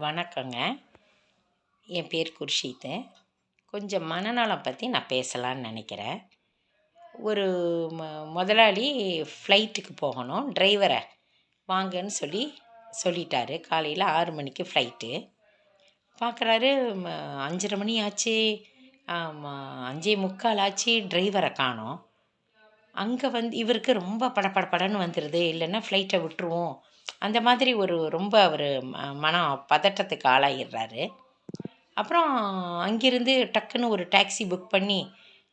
வணக்கங்க. என் பேர் குர்ஷித்து. கொஞ்சம் மனநலம் பற்றி நான் பேசலான்னு நினைக்கிறேன். ஒரு ம முதலாளி ஃப்ளைட்டுக்கு போகணும். டிரைவரை வாங்கன்னு சொல்லிட்டாரு. காலையில் 6 மணிக்கு ஃப்ளைட்டு. பார்க்குறாரு 5:30 மணி ஆச்சு, 5:45 ஆச்சு, டிரைவரை காணோம். அங்கே இவருக்கு ரொம்ப படபடன்னு வந்துடுது. இல்லைன்னா ஃப்ளைட்டை விட்டுருவோம், அந்த மாதிரி ரொம்ப அவர் மன பதட்டத்துக்கு ஆளாகிடுறாரு. அப்புறம் அங்கிருந்து டக்குன்னு ஒரு டாக்ஸி புக் பண்ணி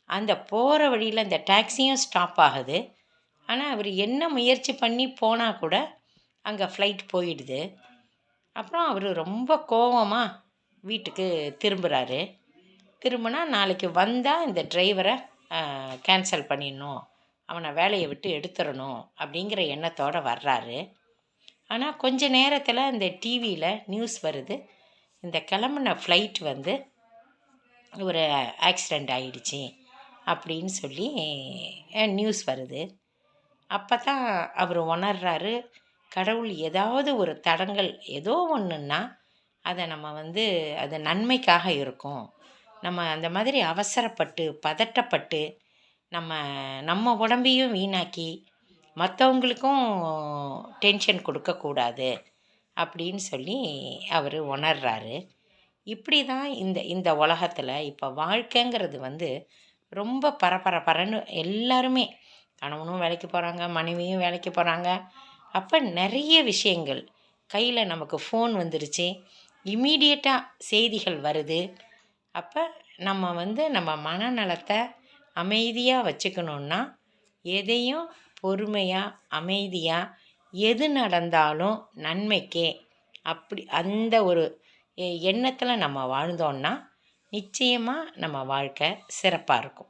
அந்த போகிற வழியில் அந்த டாக்ஸியும் ஸ்டாப் ஆகுது. ஆனால் அவர் என்ன முயற்சி பண்ணி போனால் கூட அங்கே ஃப்ளைட் போயிடுது. அப்புறம் அவர் ரொம்ப கோவமாக வீட்டுக்கு திரும்புகிறாரு. திரும்பினா நாளைக்கு வந்தால் இந்த டிரைவரை கேன்சல் பண்ணிடணும், அவனை வேலையை விட்டு எடுத்துடணும் அப்படிங்கிற எண்ணத்தோடு வர்றாரு. ஆனால் கொஞ்ச நேரத்தில் இந்த டிவியில் நியூஸ் வருது, இந்த கிளம்புன ஃப்ளைட் ஒரு ஆக்சிடெண்ட் ஆகிடுச்சி அப்படின்னு சொல்லி நியூஸ் வருது. அப்போ தான் அவர் உணர்றாரு, கடவுள் ஏதாவது ஒரு தடங்கள் ஏதோ ஒன்றுன்னா அதை நம்ம அது நன்மைக்காக இருக்கும். நம்ம அந்த மாதிரி அவசரப்பட்டு பதட்டப்பட்டு நம்ம உடம்பையும் வீணாக்கி மற்றவங்களுக்கும் டென்ஷன் கொடுக்கக்கூடாது அப்படின்னு சொல்லி அவர் உணர்றாரு. இப்படி தான் இந்த உலகத்தில் இப்போ வாழ்க்கைங்கிறது ரொம்ப பரபரன்னு எல்லாருமே, கணவனும் வேலைக்கு போகிறாங்க, மனைவியும் வேலைக்கு போகிறாங்க. அப்போ நிறைய விஷயங்கள் கையில் நமக்கு ஃபோன் வந்துருச்சு, இமீடியட்டாக செய்திகள் வருது. அப்போ நம்ம மனநலத்தை அமைதியாக வச்சுக்கணுன்னா எதையும் பொறுமையாக அமைதியாக எது நடந்தாலும் நன்மைக்கே அப்படி அந்த ஒரு எண்ணத்தில் நம்ம வாழ்ந்தோன்னா நிச்சயமாக நம்ம வாழ்க்கை சிறப்பாக இருக்கும்.